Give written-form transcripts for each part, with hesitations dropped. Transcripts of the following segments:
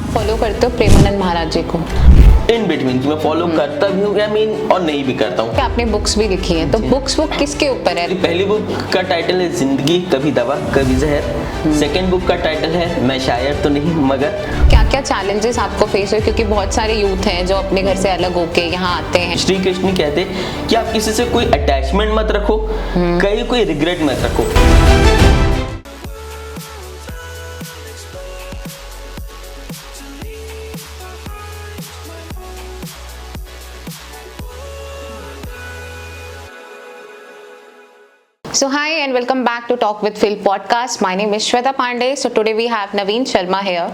आप फॉलो करते हो प्रेमानंद महाराज जी को? इन बिटवीन मैं फॉलो करता भी हूँ, और नहीं भी करता हूँ। आपने बुक्स भी लिखी हैं, तो बुक्स वो किसके ऊपर है? पहली बुक का टाइटल है जिंदगी कभी दवा कभी जहर। सेकंड बुक का टाइटल है मैं शायर तो नहीं मगर। क्या क्या चैलेंजेस आपको फेस हुए, क्योंकि बहुत सारे यूथ हैं जो अपने घर से अलग होके यहाँ आते हैं? श्री कृष्ण कहते हैं कि आप किसी से कोई अटैचमेंट मत रखो, कहीं कोई रिग्रेट मत रखो। So hi and welcome back to Talk with Phil podcast. My name is Shweta Pandey. So today we have Naveen Sharma here.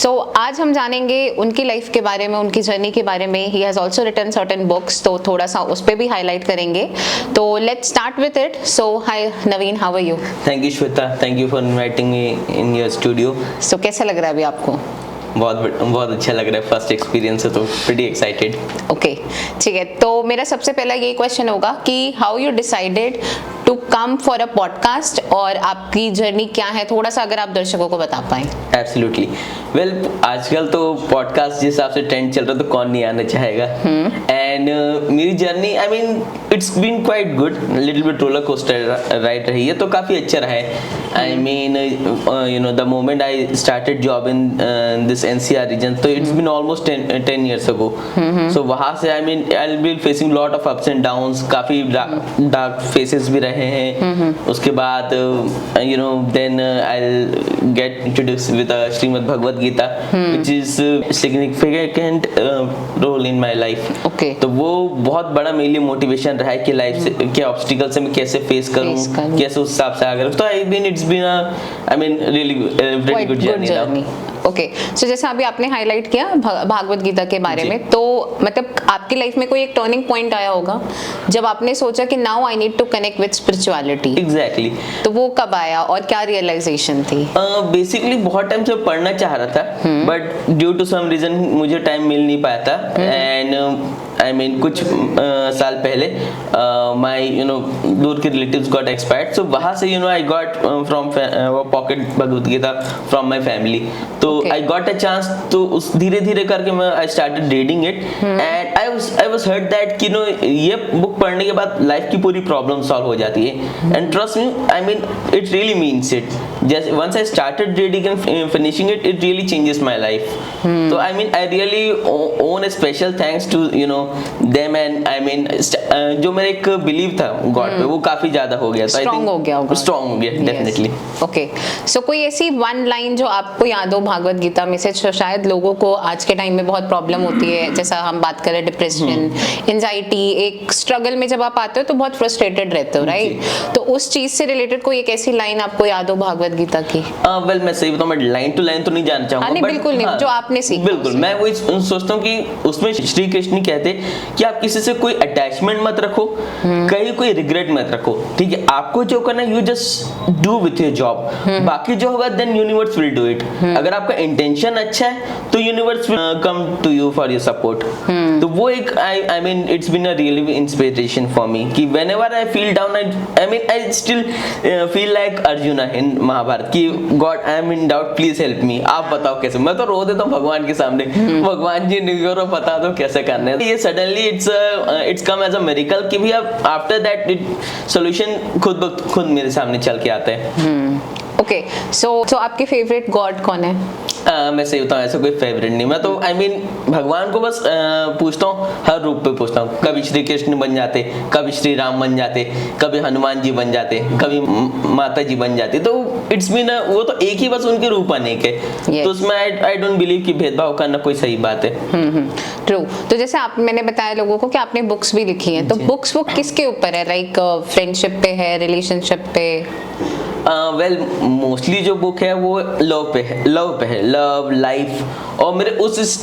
So आज हम जानेंगे उनकी लाइफ के बारे में, उनकी जर्नी के बारे में. He has also written certain books, तो थोड़ा सा उस पर भी हाईलाइट करेंगे. तो let's start with it. So hi Naveen, how are you? Thank you Shweta, thank you for inviting me in your studio. So कैसा लग रहा है अभी आपको? बहुत अच्छा लग रहा है, फर्स्ट एक्सपीरियंस है तो प्रीटी एक्साइटेड। ओके ठीक है, तो मेरा सबसे पहला ये क्वेश्चन होगा कि how you decided to come for a podcast, और आपकी जर्नी क्या है, थोड़ा सा अगर आप दर्शकों को बता पाएं। एब्सोल्युटली, वेल आजकल तो पॉडकास्ट जिस हिसाब से ट्रेंड चल रहा है तो कौन नहीं आना चाहेगा। एंड मेरी journey it's been quite good, little bit roller coaster ride रही है, तो काफ़ी अच्छा रहा है। The moment I started job in this NCR region, तो it's been almost 10 years ago. So वहाँ से I will be facing lot of ups and downs, काफ़ी डार्क फेसेस भी रहे हैं। उसके बाद then I will get introduce with Shrimad Bhagavad Gita, which is significant role in my life. तो वो बहुत बड़ा मेरे लिए मोटिवेशन रहा है कि लाइफ से के ऑब्स्टिकल से मैं कैसे फेस करूं, कैसे उस हिसाब से आगे। तो it's been really very good journey. Okay, so जैसा अभी आपने हाईलाइट किया भागवत गीता के बारे में, तो मतलब आपकी लाइफ में कोई एक टर्निंग पॉइंट आया होगा जब आपने सोचा कि now I need to connect with spirituality. Exactly, तो वो कब आया और क्या रियलाइजेशन थी? बेसिकली बहुत टाइम से पढ़ना चाह रहा था, but due to some reason मुझे टाइम मिल नहीं पाया था। एंड कुछ साल पहले माय दूर के रिलेटिव्स गॉट एक्सपायर्ड, सो वहाँ से I got from pocket Bhagavad Gita from my family, तो आई गॉट अ चांस, तो उस धीरे धीरे करके मैं I started reading it and I was hurt that कि ये बुक पढ़ने के बाद लाइफ की पूरी प्रॉब्लम सॉल्व हो जाती है। And trust me, it really means it. Just once I started reading and finishing it really changes my life. तो I really own a special thanks to them, and जो मेरा एक believe था God पे वो काफी ज्यादा हो गया, स्ट्रांग हो गया डेफिनेटली। ओके, सो कोई ऐसी वन लाइन जो आपको याद हो भागवत गीता में से, शायद लोगों को आज के टाइम में बहुत प्रॉब्लम होती है, जैसा हम बात करें डिप्रेशन, एंजाइटी, एक स्ट्रगल में जब आप आते हो तो बहुत फ्रस्ट्रेटेड रहते हो, राइट? तो उस चीज से रिलेटेड कोई एक ऐसी लाइन आपको याद हो भागवत गीता की? वेल मैं सही बताऊं, मैं लाइन टू लाइन तो नहीं जानना चाहूंगा, नहीं, बिल्कुल नहीं, जो आपने सीखा। बिल्कुल, मैं वही सोचता हूँ कि उसमें श्री कृष्ण कहते कि आप किसी से कोई अटैचमेंट मत रखो, कहीं कोई रिग्रेट मत रखो, ठीक है? आपको जो करना है you just do with your job, बाकी जो होगा then universe will do it. अगर आपका इंटेंशन अच्छा है तो universe will come to you for your support. तो वो एक it's been a really inspiration for me कि whenever I feel down, I still feel like Arjuna in Mahabharata कि God I am in doubt, please help me. आप बताओ कैसे। मैं तो रो देता हूँ भगवान के सामने, भगवान जी निगरो बता दो कैसे करना है। ये suddenly it's come as a miracle कि भी अब आफ्टर दैट सोल्यूशन खुद मेरे सामने चल के आता है। ओके, सो आपके फेवरेट गॉड कौन है? मैं सही बताऊं, ऐसा कोई फेवरेट नहीं। मैं तो भगवान को बस पूछता हूँ, हर रूप पे पूछता हूँ। कभी श्री कृष्ण बन जाते, कभी श्री राम बन जाते, कभी हनुमान जी बन जाते, कभी माता जी बन जाती। तो इट्स मीन वो तो एक ही, बस उनके रूप अनेक है। तो उसमें आई डोंट बिलीव कि भेदभाव करना कोई सही बात है। ट्रू। तो जैसे मैंने बताया लोगों को कि आपने बुक्स भी लिखी हैं, तो बुक्स वो किसके ऊपर है? लाइक फ्रेंडशिप पे है, रिलेशनशिप पे? वेल मोस्टली जो बुक है वो लव पे है, लव लाइफ, और मेरे उस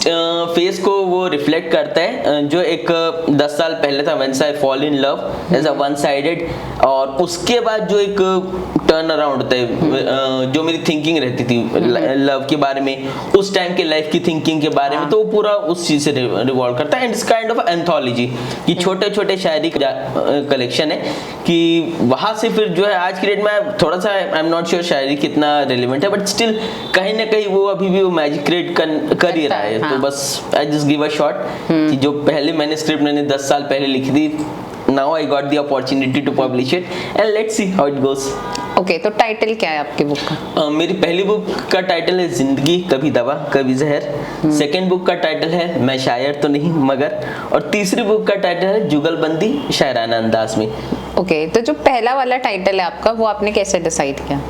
फेस को वो रिफ्लेक्ट करता है जो एक 10 साल पहले था, when I fall in love as a one sided. और उसके बाद जो एक टर्न अराउंड होता है, जो मेरी थिंकिंग रहती थी लव के बारे में, उस टाइम के लाइफ की थिंकिंग के बारे में, तो वो पूरा उस चीज से रिवॉल्व करता है। And it's kind of anthology कि छोटे छोटे शायरी कलेक्शन है कि वहां से फिर जो है आज की डेट में थोड़ा सा आई एम नॉट श्योर शायरी कितना रिलेवेंट है, बट स्टिल कहीं ना कहीं वो अभी भी वो मैजिक क्रिएट कर ही रहा है, हाँ. तो बस I just give a shot कि जो पहले मैंने स्क्रिप्ट मैंने 10 साल पहले लिखी थी, now I got the opportunity to publish it and let's see how it goes. Okay, तो टाइटल क्या है आपकी बुक का? मेरी पहली बुक का टाइटल है जिंदगी कभी दवा कभी जहर, सेकंड बुक का टाइटल है मैं शायर तो नहीं मगर, और तीसरी बुक का टाइटल है जुगलबंदी शायराना अंदाज में। ओके, तो जो पहला वाला टाइटल है आपका वो आपने कैसे डिसाइड किया?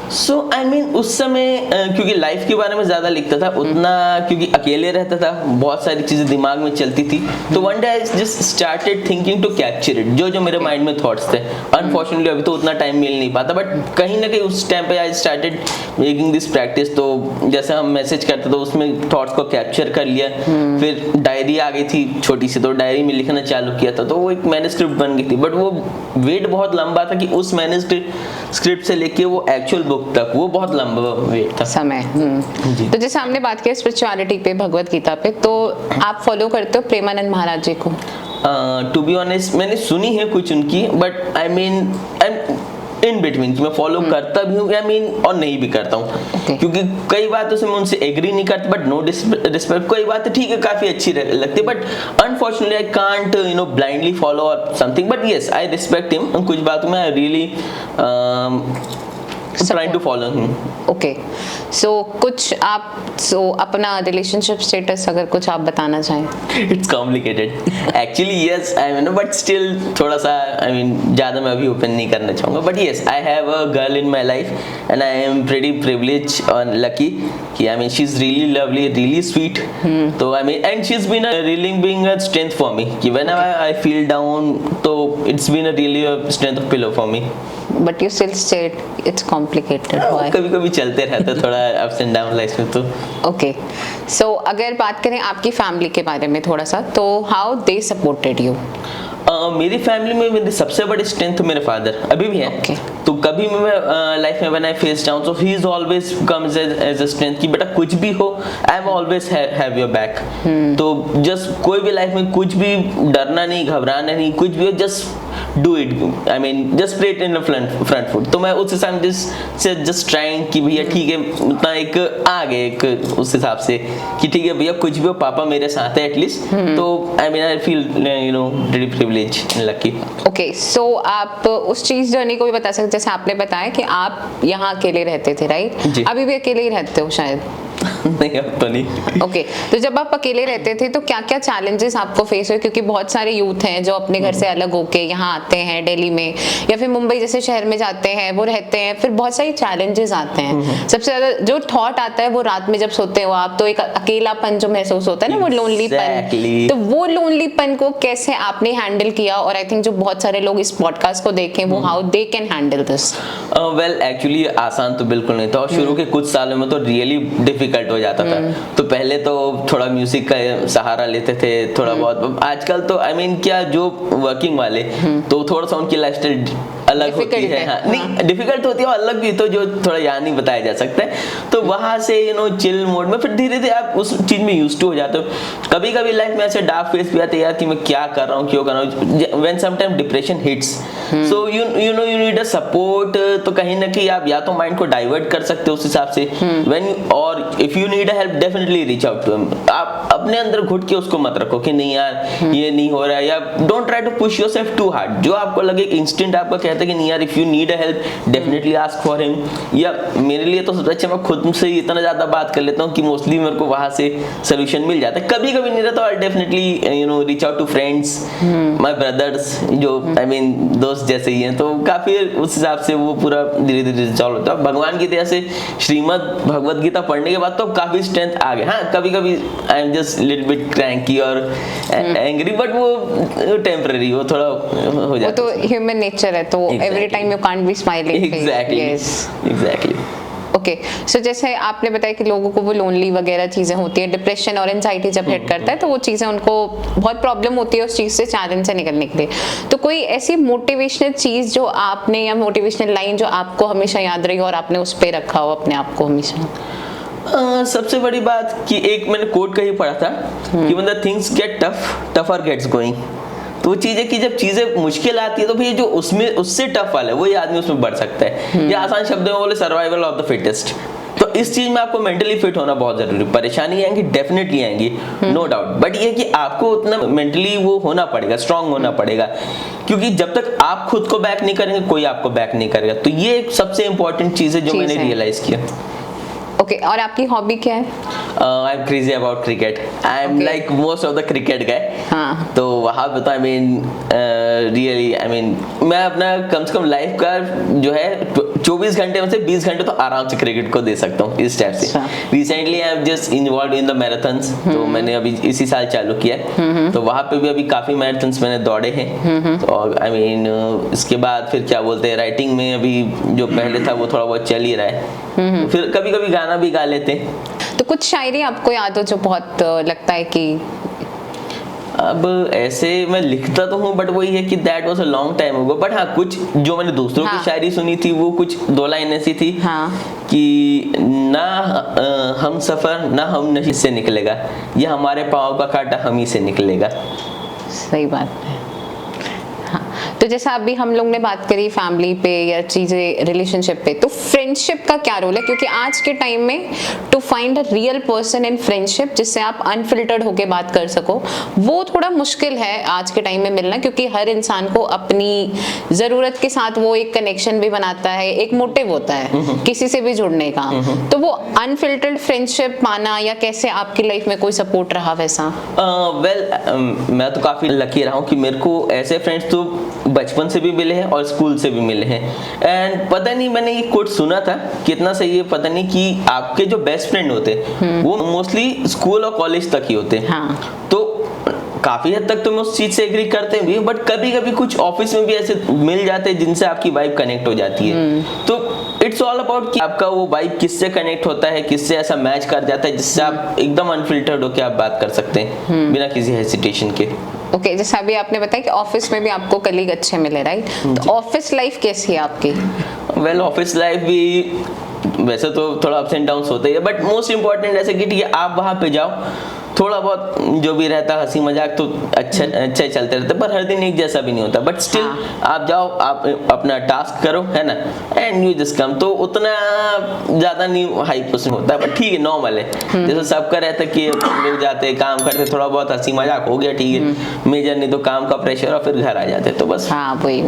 सो आई मीन उस समय क्योंकि लाइफ के बारे में ज़्यादा लिखता था उतना, क्योंकि अकेले रहता था, बहुत सारी चीज़ें दिमाग में चलती थी, तो one day I just started thinking to capture it, जो मेरे माइंड में थॉट्स थे। अनफॉर्चुनेटली अभी तो उतना टाइम मिल नहीं पाता, बट कहीं ना कहीं उस टाइम पे I started making this practice. तो जैसे हम मैसेज करते तो उसमें थॉट्स को कैप्चर कर लिया, फिर डायरी आ गई थी छोटी सी, तो डायरी में लिखना चालू किया था, तो वो एक मैन्युस्क्रिप्ट बन गई थी। बट वो वेट बहुत लंबा था कि उस मैन्युस्क्रिप्ट से लेके वो एक्चुअल बुक तक वो बहुत लंबा वेट था, समय। तो जैसे हमने बात की स्पिरिचुअलिटी पे, भगवत गीता पे, तो आप फॉलो करते हो प्रेमानंद महाराज जी को? टू बी ऑनेस्ट मैंने सुनी है कुछ उनकी, but I mean I am in between, मैं फॉलो करता भी हूँ, आई मीन और नहीं भी करता हूँ, क्योंकि कई बातों से मैं उनसे एग्री नहीं करता, बट नो रिस्पेक्ट। कोई बात ठीक है, काफी अच्छी लगती है, but unfortunately I can't blindly follow और something, but yes I respect him. कुछ बातों में I really trying to follow him. Okay, so कुछ आप अपना रिलेशनशिप स्टेटस अगर कुछ आप बताना चाहें? It's complicated. Actually yes, I mean, but still थोड़ा सा I mean ज़्यादा मैं अभी ओपन नहीं करना चाहूँगा, but yes, I have a girl in my life and I am pretty privileged and lucky कि I mean she's really lovely, really sweet. तो I mean and she's been really being a strength for me कि whenever I feel down तो it's been a really a strength of pillow for me. But you still said it's complicated. Why? कभी-कभी चलते रहता है थोड़ा ups and down life में तो। Okay, सो अगर बात करें आपकी फैमिली के बारे में थोड़ा सा, तो हाउ दे सपोर्टेड यू? मेरी फैमिली में मेरी सबसे बड़ी स्ट्रेंथ मेरे फादर अभी भी है। Okay. तो कभी मैं लाइफ में when I face down, so he is always comes as a strength कि बेटा कुछ भी हो I am always have your back. तो जस्ट कोई भी लाइफ में कुछ भी डरना नहीं, घबराना नहीं, कुछ भी हो just do it, I mean just play it in front foot. तो मैं उस हिसाब से जस्ट ट्राइंग कि भैया ठीक है, उतना एक आ गए एक उस हिसाब से कि ठीक है भैया कुछ भी हो पापा मेरे साथ है एटलीस्ट। तो I mean I feel very privilege and lucky. Okay, so आप उस चीज जर्नी को भी बता सकते, जैसे आपने बताया कि आप यहाँ अकेले रहते थे, राइट? अभी भी अकेले ही रहते हो शायद? नहीं, अब तो नहीं। ओके, तो जब आप अकेले रहते थे तो क्या क्या चैलेंजेस आपको फेस हुए? क्योंकि बहुत सारे यूथ हैं जो अपने घर से अलग होके यहाँ आते हैं दिल्ली में या फिर मुंबई जैसे शहर में जाते हैं, वो रहते हैं, फिर बहुत सारी चैलेंजेस आते हैं। सबसे ज्यादा जो थॉट आता है वो रात में जब सोते हो आप, तो एक अकेलापन जो महसूस होता है ना, वो लोनलीपन। तो वो लोनलीपन को कैसे आपने हैंडल किया? और आई थिंक जो बहुत सारे लोग इस पॉडकास्ट को देखें वो how they can handle this? Well actually आसान तो बिल्कुल नहीं था, और शुरू के कुछ सालों में तो रियली डिफिकल्ट हो जाता था। तो पहले तो थोड़ा म्यूजिक का सहारा लेते थे थोड़ा बहुत। आजकल तो आई मीन क्या जो वर्किंग वाले तो थोड़ा सा उनकी लाइफस्टाइल अलग होती है। हाँ, नहीं डिफिकल्ट होती है, अलग भी, तो जो थोड़ा यहाँ नहीं बताया जा सकता है। तो वहां से चिल मोड में फिर धीरे धीरे आप उस चीज में यूज्ड टू हो जाते हो। कभी कभी लाइफ में ऐसे डार्क फेस भी आते हैं यार कि मैं क्या कर रहा हूँ, क्यों कर रहा हूँ। When sometime depression hits, so you need a support. तो कहीं ना कहीं आप या तो माइंड को डाइवर्ट कर सकते हो उस हिसाब से, व्हेन और if you need a help definitely reach out to him. आप अपने अंदर घुट के उसको मत रखो कि नहीं यार ये नहीं हो रहा है, या don't try to push yourself too hard. जो आपको लगे इंस्टेंट आपका कहता है कि नहीं यार if you need a help definitely ask for him. या मेरे लिए तो सबसे अच्छा मैं खुद से ही इतना ज्यादा बात कर लेता हूँ कि मोस्टली मेरे को वहां से सोल्यूशन मिल जाता है। कभी कभी नहीं रहता, और definitely reach out to friends, my brothers, जो आई मीन दोस्त जैसे ही हैं। तो काफी उस हिसाब से वो पूरा धीरे धीरे रिजॉल्व होता है। भगवान की दया से श्रीमद् भगवद गीता पढ़ने के बाद तो काफी स्ट्रेंथ आ गया। हाँ, कभी कभी I am just little bit cranky और एंग्री, बट वो टेम्पररी, वो थोड़ा हो जाता है। वो तो ह्यूमन नेचर है, तो every time you can't be smiling. Exactly. Okay, so जैसे आपने बताया कि लोगों को वो लोनली वगैरह चीज़ें होती है, डिप्रेशन और एंजाइटी जब हिट करता है तो वो चीज़ें उनको बहुत प्रॉब्लम होती है उस चीज़ से, चैलेंज से निकलने के लिए। तो कोई ऐसी मोटिवेशनल चीज़ जो आपने, या मोटिवेशनल लाइन जो आपको हमेशा याद रही और आपने उस पर रखा हो अपने आप को हमेशा? सबसे बड़ी बात कि एक मैंने कोट कहीं पढ़ा था कि when the things get tough, tougher gets going। तो वो चीज है कि जब चीजें मुश्किल आती है तो फिर जो उसमें उससे टफ वाला है वही आदमी उसमें बढ़ सकता है। या आसान शब्दों में बोले सर्वाइवल ऑफ द फिटेस्ट। तो इस चीज में आपको मेंटली फिट होना बहुत जरूरी है। परेशानी आएंगी, डेफिनेटली आएंगी, नो डाउट, बट ये कि आपको उतना मेंटली वो होना पड़ेगा, स्ट्रांग होना पड़ेगा, क्योंकि जब तक आप खुद को बैक नहीं करेंगे कोई आपको बैक नहीं करेगा। तो ये एक सबसे इंपॉर्टेंट चीज है जो मैंने रियलाइज किया। ओके, और आपकी हॉबी क्या है? I am crazy about cricket, I am like most of the cricket guy. हाँ, तो वहाँ पे तो I mean really I mean मैं अपना कम से कम लाइफ का जो है 24 घंटे में से 20 घंटे तो आराम से क्रिकेट को दे सकता हूँ इस टाइप से। Recently I am just involve in the marathons, तो मैंने अभी इसी साल चालू किया है, तो वहाँ पे भी अभी काफी मैराथन्स मैंने दौड़े हैं। तो आई मीन इसके बाद फिर क्या बोलते हैं, राइटिंग में अभी जो पहले था वो थोड़ा बहुत चल ही रहा है, तो फिर कभी कभी गाना भी गा लेते हैं। तो कुछ शायरी आपको याद हो जो बहुत लगता है कि अब ऐसे मैं लिखता तो हूँ, बट वही है कि that was a long time ago, but हाँ कुछ जो मैंने दूसरों की शायरी सुनी थी वो कुछ 2 लाइन ऐसी थी कि ना हम सफर ना हम नशे से निकलेगा, ये हमारे पाँव का कांटा हम ही से निकलेगा। सही बात है। हाँ, तो जैसा अभी हम लोग ने बात करी फैमिली पे या चीजें रिलेशनशिप पे, तो फ्रेंडशिप का क्या रोल है? क्योंकि आज के टाइम में to find a real person in friendship जिससे आप अनफिल्टर्ड होके बात कर सको, वो थोड़ा मुश्किल है आज के टाइम में मिलना, क्योंकि हर इंसान को अपनी जरूरत के साथ वो एक कनेक्शन भी बनाता है, एक मोटिव होता है किसी से भी जुड़ने का। तो वो अनफिल्टर्ड फ्रेंडशिप पाना, या कैसे आपकी लाइफ में कोई सपोर्ट रहा वैसा? मैं तो काफी लकी रहा हूँ कि मेरे को ऐसे फ्रेंड्स तो बचपन से भी मिले हैं और स्कूल से भी मिले हैं। एंड पता नहीं, मैंने ये कोट सुना था, कितना सही है पता नहीं, कि आपके जो बेस्ट फ्रेंड होते हैं वो मोस्टली स्कूल और कॉलेज तक ही होते हैं। तो काफी हद तक तो मैं उस चीज से एग्री करते भी, बट कभी कभी कुछ ऑफिस में भी ऐसे मिल जाते हैं जिनसे आपकी वाइब कनेक्ट हो जाती है। तो इट्स ऑल अबाउट कि आपका वो वाइब किससे कनेक्ट होता है, किससे ऐसा मैच कर जाता है जिससे आप एकदम अनफिल्टर्ड होकर आप बात कर सकते हैं बिना किसी हेसिटेशन के। ओके, जैसा अभी आपने बताया कि ऑफिस में भी आपको कलीग अच्छे मिले, राइट? तो ऑफिस लाइफ कैसी है आपकी? वेल, ऑफिस लाइफ भी वैसे तो थोड़ा अप्स एंड डाउन्स होते हैं, बट मोस्ट इम्पोर्टेंट ऐसे कि ठीक है आप वहाँ पे जाओ, थोड़ा बहुत जो भी रहता है हंसी मजाक तो अच्छा ही चलते रहता है, पर हर दिन एक जैसा भी नहीं होता। बट स्टिल आप जाओ, आप अपना टास्क करो, है ना, एंड यू जस्ट कम। तो उतना ज्यादा नहीं हाइप उसमें होता है, बट ठीक है, नॉर्मल है। जैसे सबका रहता है कि लोग जाते काम करते, थोड़ा बहुत हंसी मजाक हो गया, ठीक है, मेजर नहीं तो काम का प्रेशर और फिर घर आ जाते, तो बस। हाँ, वही